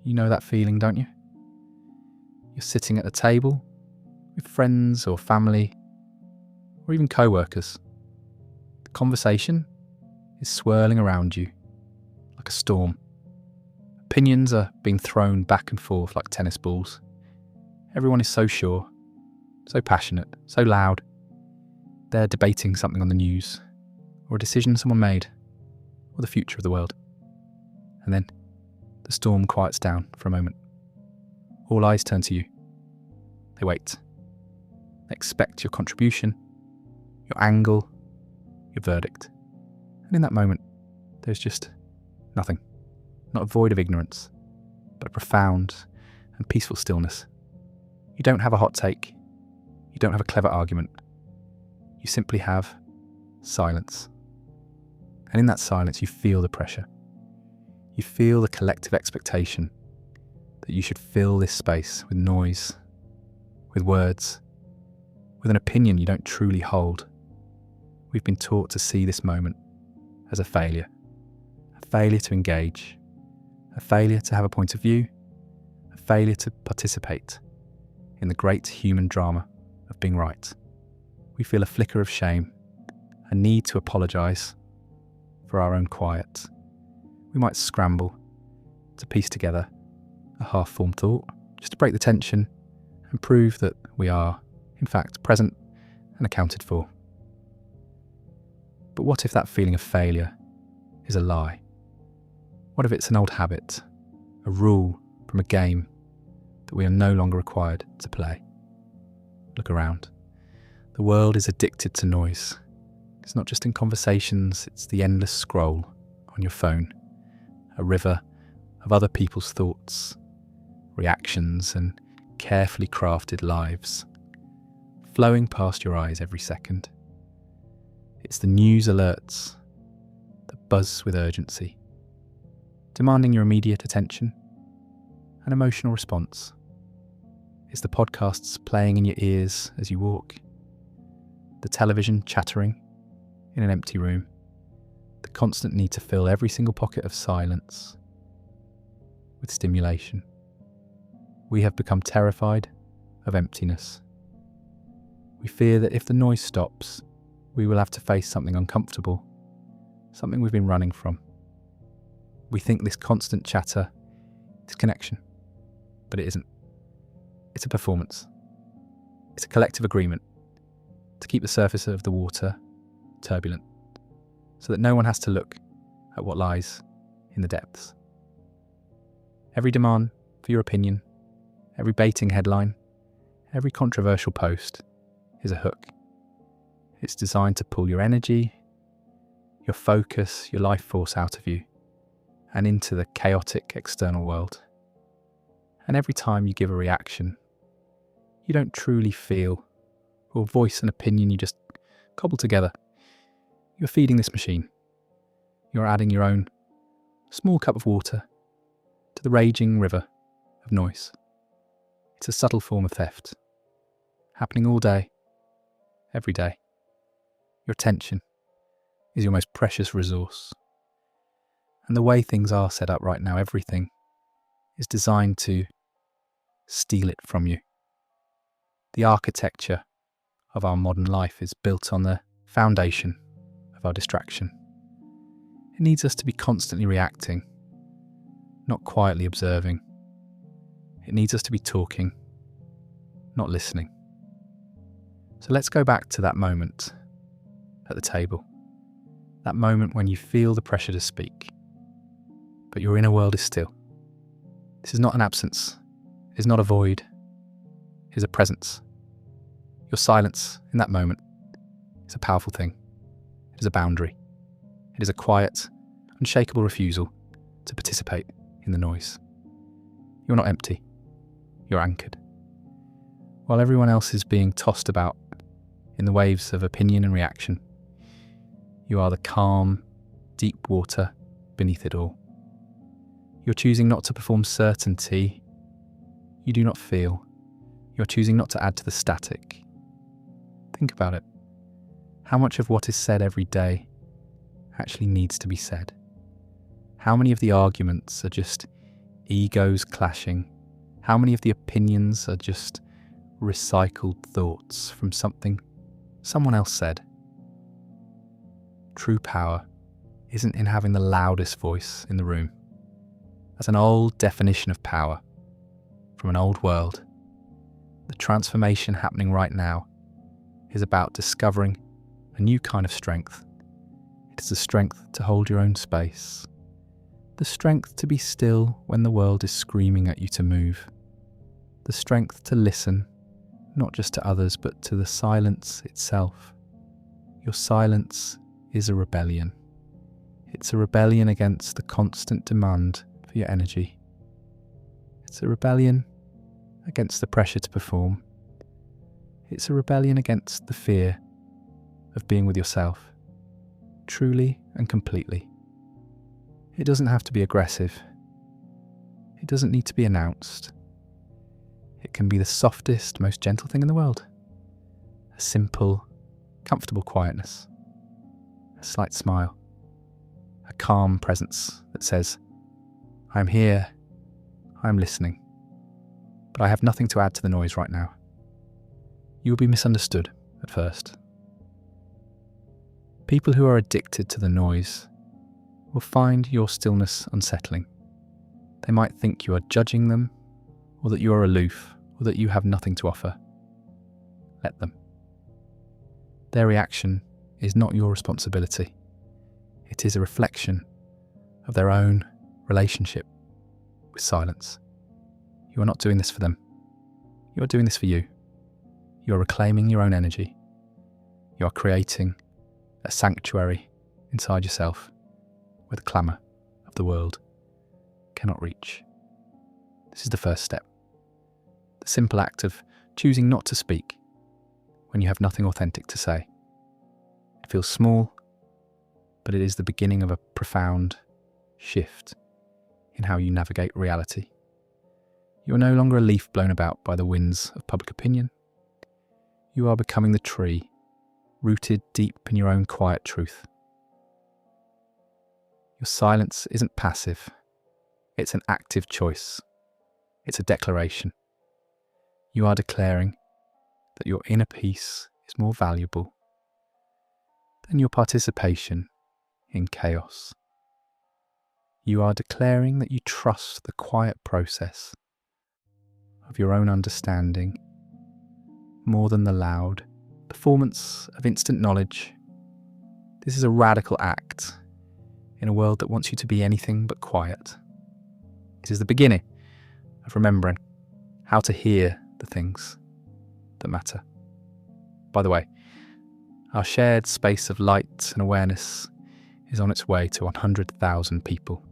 You know that feeling, don't you? You're sitting at the table with friends or family or even co-workers. The conversation is swirling around you like a storm. Opinions are being thrown back and forth like tennis balls. Everyone is so sure, so passionate, so loud. They're debating something on the news, or a decision someone made, or the future of the world. And then the storm quiets down for a moment. All eyes turn to you. They wait. They expect your contribution, your angle, your verdict. And in that moment, there's just nothing. Not a void of ignorance, but a profound and peaceful stillness. You don't have a hot take. You don't have a clever argument. You simply have silence. And in that silence, you feel the pressure. You feel the collective expectation that you should fill this space with noise, with words, with an opinion you don't truly hold. We've been taught to see this moment as a failure to engage, a failure to have a point of view, a failure to participate in the great human drama of being right. We feel a flicker of shame, a need to apologise for our own quiet. We might scramble to piece together a half-formed thought, just to break the tension and prove that we are, in fact, present and accounted for. But what if that feeling of failure is a lie? What if it's an old habit, a rule from a game that we are no longer required to play? Look around. The world is addicted to noise. It's not just in conversations, it's the endless scroll on your phone, a river of other people's thoughts, reactions and carefully crafted lives, flowing past your eyes every second. It's the news alerts that buzz with urgency, demanding your immediate attention and emotional response. It's the podcasts playing in your ears as you walk, the television chattering in an empty room, the constant need to fill every single pocket of silence with stimulation. We have become terrified of emptiness. We fear that if the noise stops, we will have to face something uncomfortable, something we've been running from. We think this constant chatter is connection, but it isn't. It's a performance. It's a collective agreement to keep the surface of the water turbulent, so that no one has to look at what lies in the depths. Every demand for your opinion, every baiting headline, every controversial post is a hook. It's designed to pull your energy, your focus, your life force out of you and into the chaotic external world. And every time you give a reaction, you don't truly feel or voice an opinion you just cobble together. You're feeding this machine. You're adding your own small cup of water to the raging river of noise. It's a subtle form of theft, happening all day, every day. Your attention is your most precious resource. And the way things are set up right now, everything is designed to steal it from you. The architecture of our modern life is built on the foundation of our distraction. It needs us to be constantly reacting, not quietly observing. It needs us to be talking, not listening. So let's go back to that moment at the table, that moment when you feel the pressure to speak, but your inner world is still. This is not an absence, it is not a void, it is a presence. Your silence in that moment is a powerful thing. It is a boundary. It is a quiet, unshakable refusal to participate in the noise. You're not empty, you're anchored. While everyone else is being tossed about in the waves of opinion and reaction, you are the calm, deep water beneath it all. You're choosing not to perform certainty you do not feel. You're choosing not to add to the static. Think about it. How much of what is said every day actually needs to be said? How many of the arguments are just egos clashing? How many of the opinions are just recycled thoughts from something someone else said? True power isn't in having the loudest voice in the room. That's an old definition of power from an old world. The transformation happening right now is about discovering a new kind of strength. It is the strength to hold your own space, the strength to be still when the world is screaming at you to move, the strength to listen, not just to others, but to the silence itself. Your silence is a rebellion. It's a rebellion against the constant demand for your energy. It's a rebellion against the pressure to perform. It's a rebellion against the fear of being with yourself, truly and completely. It doesn't have to be aggressive. It doesn't need to be announced. It can be the softest, most gentle thing in the world. A simple, comfortable quietness. A slight smile. A calm presence that says, I am here, I am listening, but I have nothing to add to the noise right now. You will be misunderstood at first. People who are addicted to the noise will find your stillness unsettling. They might think you are judging them, or that you are aloof, or that you have nothing to offer. Let them. Their reaction is not your responsibility. It is a reflection of their own relationship with silence. You are not doing this for them. You are doing this for you. You are reclaiming your own energy. You are creating a sanctuary inside yourself where the clamour of the world cannot reach. This is the first step. The simple act of choosing not to speak when you have nothing authentic to say. It feels small, but it is the beginning of a profound shift in how you navigate reality. You are no longer a leaf blown about by the winds of public opinion. You are becoming the tree, rooted deep in your own quiet truth. Your silence isn't passive. It's an active choice. It's a declaration. You are declaring that your inner peace is more valuable than your participation in chaos. You are declaring that you trust the quiet process of your own understanding more than the loud performance of instant knowledge. This is a radical act in a world that wants you to be anything but quiet. It is the beginning of remembering how to hear the things that matter. By the way, our shared space of light and awareness is on its way to 100,000 people.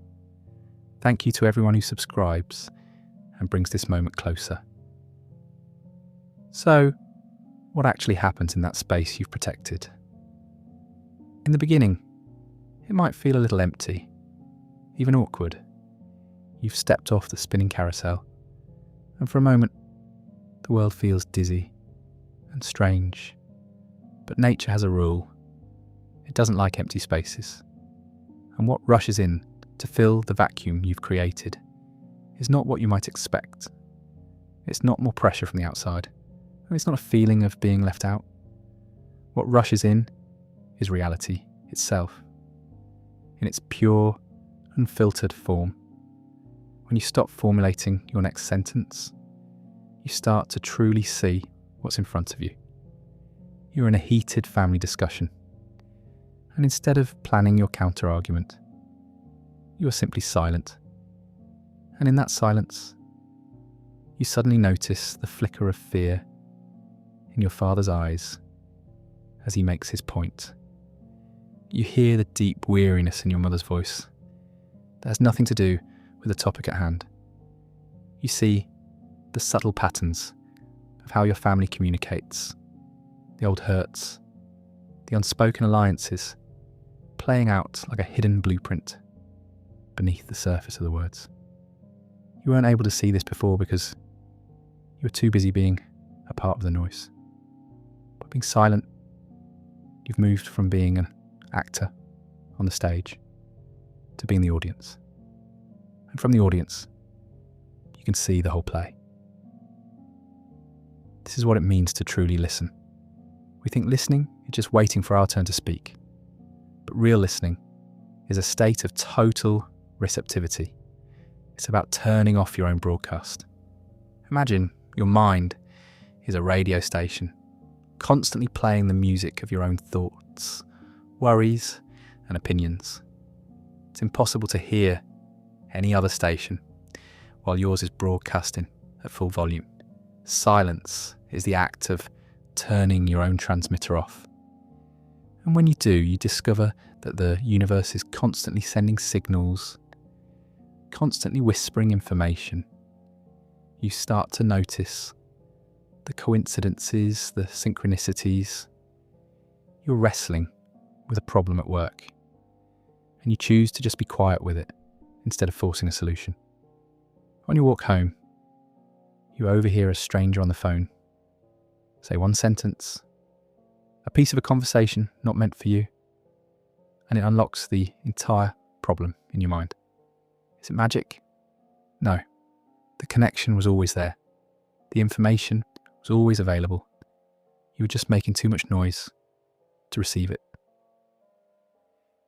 Thank you to everyone who subscribes and brings this moment closer. So, what actually happens in that space you've protected? In the beginning, it might feel a little empty, even awkward. You've stepped off the spinning carousel, and for a moment, the world feels dizzy and strange. But nature has a rule. It doesn't like empty spaces. And what rushes in to fill the vacuum you've created is not what you might expect. It's not more pressure from the outside. It's not a feeling of being left out. What rushes in is reality itself, in its pure, unfiltered form. When you stop formulating your next sentence, you start to truly see what's in front of you. You're in a heated family discussion, and instead of planning your counter-argument, you are simply silent. And in that silence, you suddenly notice the flicker of fear in your father's eyes as he makes his point. You hear the deep weariness in your mother's voice that has nothing to do with the topic at hand. You see the subtle patterns of how your family communicates, the old hurts, the unspoken alliances, playing out like a hidden blueprint beneath the surface of the words. You weren't able to see this before because you were too busy being a part of the noise. By being silent, you've moved from being an actor on the stage to being the audience. And from the audience, you can see the whole play. This is what it means to truly listen. We think listening is just waiting for our turn to speak. But real listening is a state of total receptivity. It's about turning off your own broadcast. Imagine your mind is a radio station, constantly playing the music of your own thoughts, worries, and opinions. It's impossible to hear any other station while yours is broadcasting at full volume. Silence is the act of turning your own transmitter off. And when you do, you discover that the universe is constantly sending signals, constantly whispering information. You start to notice the coincidences, the synchronicities. You're wrestling with a problem at work, and you choose to just be quiet with it instead of forcing a solution. On your walk home, you overhear a stranger on the phone say one sentence, a piece of a conversation not meant for you, and it unlocks the entire problem in your mind. Is it magic? No. The connection was always there. The information was always available. You were just making too much noise to receive it.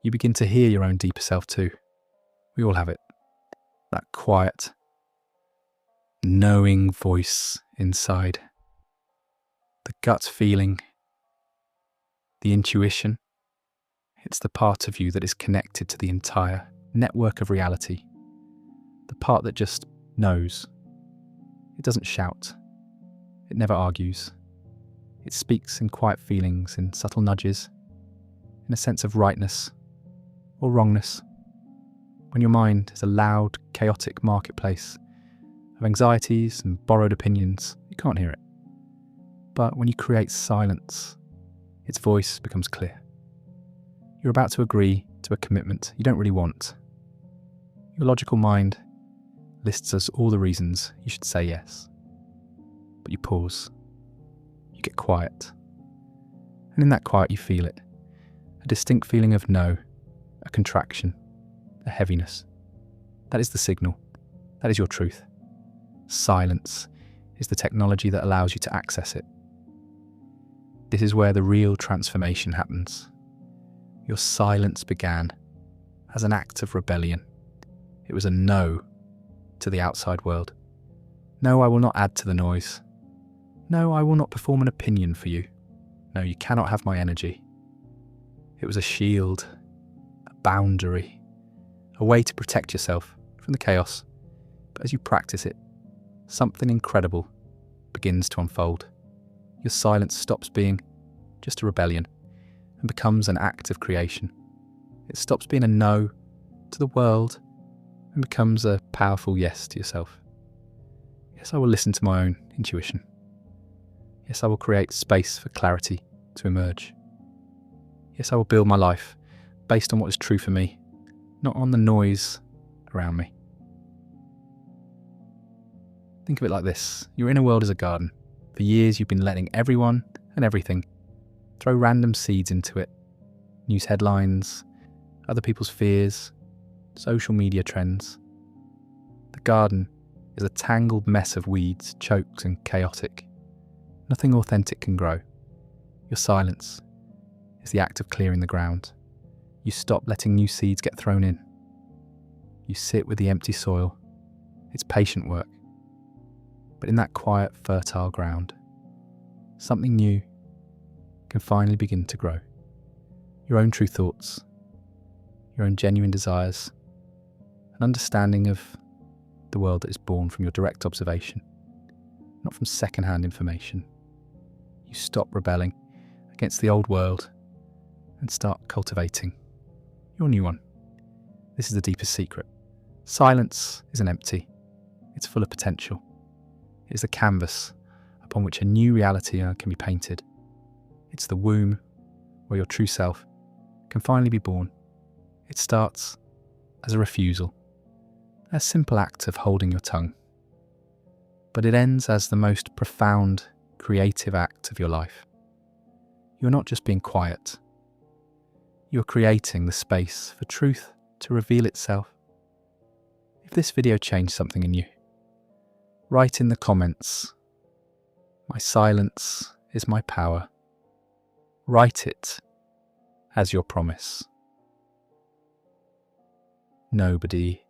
You begin to hear your own deeper self too. We all have it. That quiet, knowing voice inside. The gut feeling, the intuition. It's the part of you that is connected to the entire network of reality. The part that just knows. It doesn't shout. It never argues. It speaks in quiet feelings, in subtle nudges, in a sense of rightness or wrongness. When your mind is a loud, chaotic marketplace of anxieties and borrowed opinions, you can't hear it. But when you create silence, its voice becomes clear. You're about to agree to a commitment you don't really want. Your logical mind lists us all the reasons you should say yes. But you pause. You get quiet. And in that quiet you feel it. A distinct feeling of no, a contraction, a heaviness. That is the signal. That is your truth. Silence is the technology that allows you to access it. This is where the real transformation happens. Your silence began as an act of rebellion. It was a no to the outside world. No, I will not add to the noise. No, I will not perform an opinion for you. No, you cannot have my energy. It was a shield, a boundary, a way to protect yourself from the chaos. But as you practice it, something incredible begins to unfold. Your silence stops being just a rebellion and becomes an act of creation. It stops being a no to the world and becomes a powerful yes to yourself. Yes, I will listen to my own intuition. Yes, I will create space for clarity to emerge. Yes, I will build my life based on what is true for me, not on the noise around me. Think of it like this. Your inner world is a garden. For years you've been letting everyone and everything throw random seeds into it. News headlines, other people's fears, social media trends. The garden is a tangled mess of weeds, choked and chaotic. Nothing authentic can grow. Your silence is the act of clearing the ground. You stop letting new seeds get thrown in. You sit with the empty soil. It's patient work. But in that quiet, fertile ground, something new can finally begin to grow. Your own true thoughts, your own genuine desires, an understanding of the world that is born from your direct observation, not from second-hand information. You stop rebelling against the old world and start cultivating your new one. This is the deepest secret. Silence isn't empty. It's full of potential. It is the canvas upon which a new reality can be painted. It's the womb where your true self can finally be born. It starts as a refusal, a simple act of holding your tongue. But it ends as the most profound, creative act of your life. You're not just being quiet. You're creating the space for truth to reveal itself. If this video changed something in you, Write in the comments, "My silence is my power." Write it as your promise. Nobody